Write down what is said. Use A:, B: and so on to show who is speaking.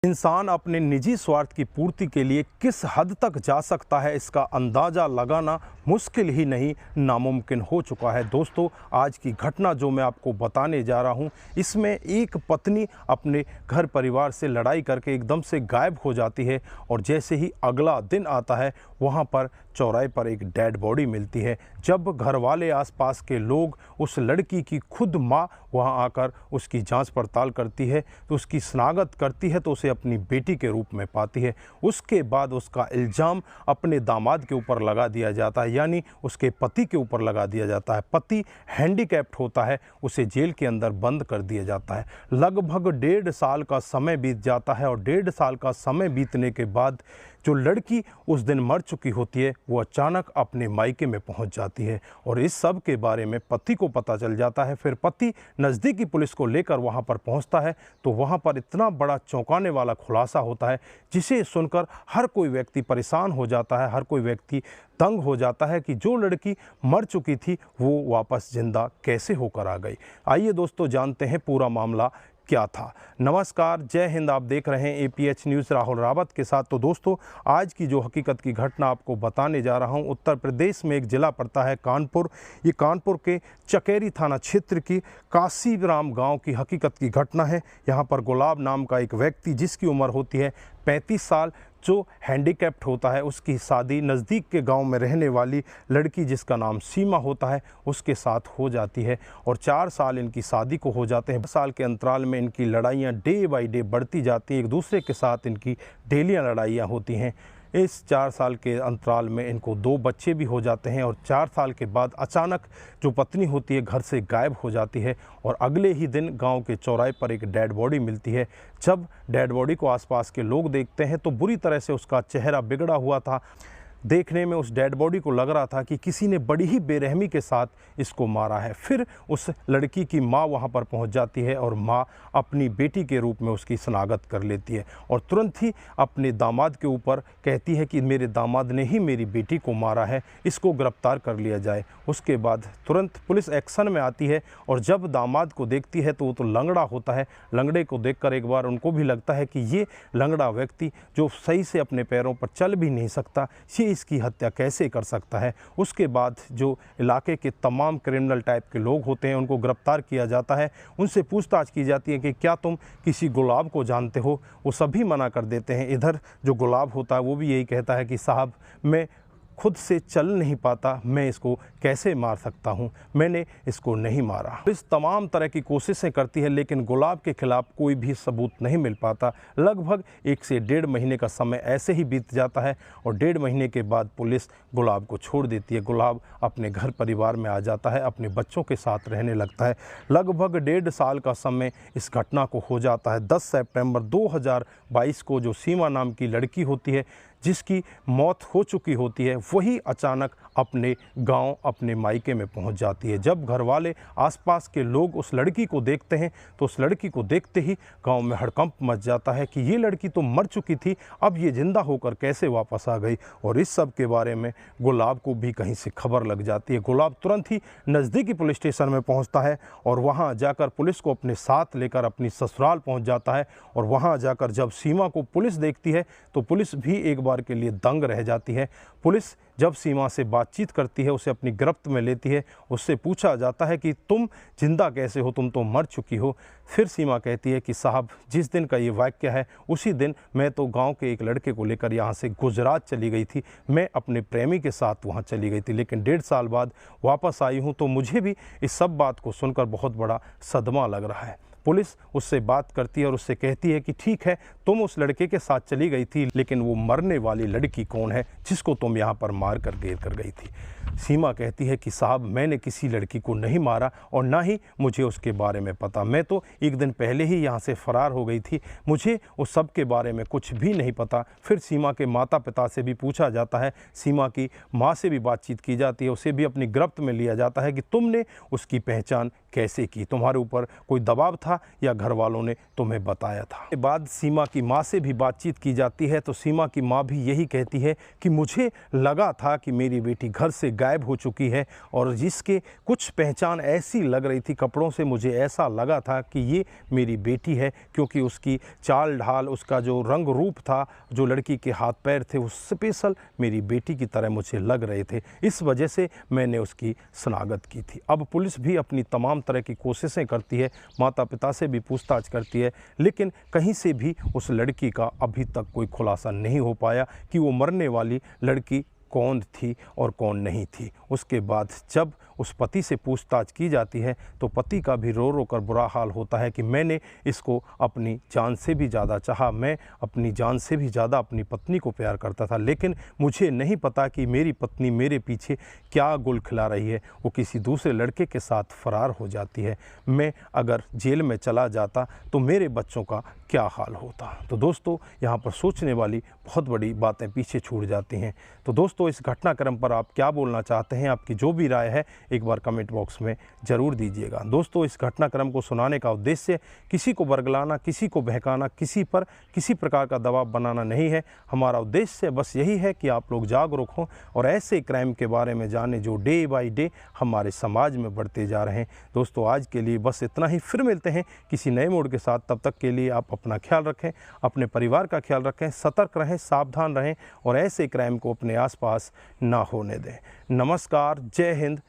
A: इंसान अपने निजी स्वार्थ की पूर्ति के लिए किस हद तक जा सकता है, इसका अंदाज़ा लगाना मुश्किल ही नहीं नामुमकिन हो चुका है। दोस्तों, आज की घटना जो मैं आपको बताने जा रहा हूं, इसमें एक पत्नी अपने घर परिवार से लड़ाई करके एकदम से गायब हो जाती है और जैसे ही अगला दिन आता है वहां पर चौराहे पर एक डेड बॉडी मिलती है। जब घर वाले आसपास के लोग उस लड़की की खुद माँ वहां आकर उसकी जांच पड़ताल करती है तो उसकी शनाख्त करती है तो उसे अपनी बेटी के रूप में पाती है। उसके बाद उसका इल्ज़ाम अपने दामाद के ऊपर लगा दिया जाता है, यानी उसके पति के ऊपर लगा दिया जाता है। पति हैंडीकैप्ड होता है, उसे जेल के अंदर बंद कर दिया जाता है। लगभग 1.5 साल का समय बीत जाता है और 1.5 साल का समय बीतने के बाद जो लड़की उस दिन मर चुकी होती है वो अचानक अपने मायके में पहुंच जाती है और इस सब के बारे में पति को पता चल जाता है। फिर पति नज़दीकी पुलिस को लेकर वहां पर पहुंचता है तो वहां पर इतना बड़ा चौंकाने वाला खुलासा होता है जिसे सुनकर हर कोई व्यक्ति परेशान हो जाता है, हर कोई व्यक्ति तंग हो जाता है कि जो लड़की मर चुकी थी वो वापस जिंदा कैसे होकर आ गई। आइए दोस्तों, जानते हैं पूरा मामला क्या था। नमस्कार, जय हिंद। आप देख रहे हैं APH न्यूज़ राहुल रावत के साथ। तो दोस्तों, आज की जो हकीकत की घटना आपको बताने जा रहा हूं, उत्तर प्रदेश में एक ज़िला पड़ता है कानपुर। ये कानपुर के चकेरी थाना क्षेत्र की काशीराम गांव की हकीकत की घटना है। यहां पर गुलाब नाम का एक व्यक्ति जिसकी उम्र होती है 35 साल, जो हैंडीकैप्ड होता है, उसकी शादी नज़दीक के गांव में रहने वाली लड़की जिसका नाम सीमा होता है उसके साथ हो जाती है और 4 साल इनकी शादी को हो जाते हैं। 2 साल के अंतराल में इनकी लड़ाइयाँ डे बाई डे बढ़ती जाती हैं, एक दूसरे के साथ इनकी डेलियाँ लड़ाइयाँ होती हैं। इस 4 साल के अंतराल में इनको 2 बच्चे भी हो जाते हैं और 4 साल के बाद अचानक जो पत्नी होती है घर से गायब हो जाती है और अगले ही दिन गांव के चौराहे पर एक डेड बॉडी मिलती है। जब डेड बॉडी को आसपास के लोग देखते हैं तो बुरी तरह से उसका चेहरा बिगड़ा हुआ था। देखने में उस डेड बॉडी को लग रहा था कि किसी ने बड़ी ही बेरहमी के साथ इसको मारा है। फिर उस लड़की की माँ वहाँ पर पहुँच जाती है और माँ अपनी बेटी के रूप में उसकी शनाख्त कर लेती है और तुरंत ही अपने दामाद के ऊपर कहती है कि मेरे दामाद ने ही मेरी बेटी को मारा है, इसको गिरफ्तार कर लिया जाए। उसके बाद तुरंत पुलिस एक्शन में आती है और जब दामाद को देखती है तो वो तो लंगड़ा होता है। लंगड़े को देखकर एक बार उनको भी लगता है कि ये लंगड़ा व्यक्ति जो सही से अपने पैरों पर चल भी नहीं सकता, इसकी हत्या कैसे कर सकता है। उसके बाद जो इलाके के तमाम क्रिमिनल टाइप के लोग होते हैं उनको गिरफ्तार किया जाता है। उनसे पूछताछ की जाती है कि क्या तुम किसी गुलाब को जानते हो। वो सभी मना कर देते हैं। इधर जो गुलाब होता है वो भी यही कहता है कि साहब, मैं खुद से चल नहीं पाता, मैं इसको कैसे मार सकता हूं, मैंने इसको नहीं मारा। इस तमाम तरह की कोशिशें करती है लेकिन गुलाब के खिलाफ कोई भी सबूत नहीं मिल पाता। लगभग 1 से 1.5 महीने का समय ऐसे ही बीत जाता है और 1.5 महीने के बाद पुलिस गुलाब को छोड़ देती है। गुलाब अपने घर परिवार में आ जाता है, अपने बच्चों के साथ रहने लगता है। लगभग 1.5 साल का समय इस घटना को हो जाता है। 10 सितंबर 2022 को जो सीमा नाम की लड़की होती है जिसकी मौत हो चुकी होती है, वही अचानक अपने गांव, अपने मायके में पहुंच जाती है। जब घर वाले, आसपास के लोग उस लड़की को देखते हैं तो उस लड़की को देखते ही गांव में हड़कंप मच जाता है कि ये लड़की तो मर चुकी थी, अब ये जिंदा होकर कैसे वापस आ गई। और इस सब के बारे में गुलाब को भी कहीं से खबर लग जाती है। गुलाब तुरंत ही नज़दीकी पुलिस स्टेशन में पहुँचता है और वहाँ जाकर पुलिस को अपने साथ लेकर अपनी ससुराल पहुँच जाता है और वहाँ जाकर जब सीमा को पुलिस देखती है तो पुलिस भी एक बार के लिए दंग रह जाती है। पुलिस जब सीमा से बातचीत करती है, उसे अपनी गिरफ्त में लेती है, उससे पूछा जाता है कि तुम जिंदा कैसे हो, तुम तो मर चुकी हो। फिर सीमा कहती है कि साहब, जिस दिन का ये वाक्य है उसी दिन मैं तो गांव के एक लड़के को लेकर यहाँ से गुजरात चली गई थी। मैं अपने प्रेमी के साथ वहाँ चली गई थी लेकिन 1.5 साल बाद वापस आई हूँ तो मुझे भी इस सब बात को सुनकर बहुत बड़ा सदमा लग रहा है। पुलिस उससे बात करती है और उससे कहती है कि ठीक है, तुम उस लड़के के साथ चली गई थी लेकिन वो मरने वाली लड़की कौन है जिसको तुम यहाँ पर मार कर घेर कर गई थी। सीमा कहती है कि साहब, मैंने किसी लड़की को नहीं मारा और ना ही मुझे उसके बारे में पता। मैं तो 1 दिन पहले ही यहाँ से फ़रार हो गई थी, मुझे उस सब के बारे में कुछ भी नहीं पता। फिर सीमा के माता पिता से भी पूछा जाता है, सीमा की माँ से भी बातचीत की जाती है, उसे भी अपनी गिरफ्त में लिया जाता है कि तुमने उसकी पहचान कैसे की? तुम्हारे ऊपर कोई दबाव था या घर वालों ने तुम्हें बताया था? के बाद सीमा की माँ से भी बातचीत की जाती है तो सीमा की माँ भी यही कहती है कि मुझे लगा था कि मेरी बेटी घर से गायब हो चुकी है और जिसके कुछ पहचान ऐसी लग रही थी कपड़ों से, मुझे ऐसा लगा था कि ये मेरी बेटी है, क्योंकि उसकी चाल ढाल, उसका जो रंग रूप था, जो लड़की के हाथ पैर थे, वो स्पेशल मेरी बेटी की तरह मुझे लग रहे थे। इस वजह से मैंने उसकी शनाख्त की थी। अब पुलिस भी अपनी तमाम तरह की कोशिशें करती है, माता पिता से भी पूछताछ करती है, लेकिन कहीं से भी उस लड़की का अभी तक कोई खुलासा नहीं हो पाया कि वो मरने वाली लड़की कौन थी और कौन नहीं थी। उसके बाद जब उस पति से पूछताछ की जाती है तो पति का भी रो रो कर बुरा हाल होता है कि मैंने इसको अपनी जान से भी ज़्यादा चाहा, मैं अपनी जान से भी ज़्यादा अपनी पत्नी को प्यार करता था, लेकिन मुझे नहीं पता कि मेरी पत्नी मेरे पीछे क्या गुल खिला रही है, वो किसी दूसरे लड़के के साथ फरार हो जाती है। मैं अगर जेल में चला जाता तो मेरे बच्चों का क्या हाल होता। तो दोस्तों, यहाँ पर सोचने वाली बहुत बड़ी बातें पीछे छूट जाती हैं। तो दोस्तों, इस घटनाक्रम पर आप क्या बोलना चाहते हैं? आपकी जो भी राय है एक बार कमेंट बॉक्स में ज़रूर दीजिएगा। दोस्तों, इस घटनाक्रम को सुनाने का उद्देश्य किसी को बरगलाना, किसी को बहकाना, किसी पर किसी प्रकार का दबाव बनाना नहीं है। हमारा उद्देश्य बस यही है कि आप लोग जागरूक हों और ऐसे क्राइम के बारे में जानें जो डे बाई डे हमारे समाज में बढ़ते जा रहे हैं। दोस्तों, आज के लिए बस इतना ही। फिर मिलते हैं किसी नए मोड़ के साथ। तब तक के लिए आप अपना ख्याल रखें, अपने परिवार का ख्याल रखें, सतर्क रहें, सावधान रहें और ऐसे क्राइम को अपने आसपास ना होने दें। नमस्कार, जय हिंद,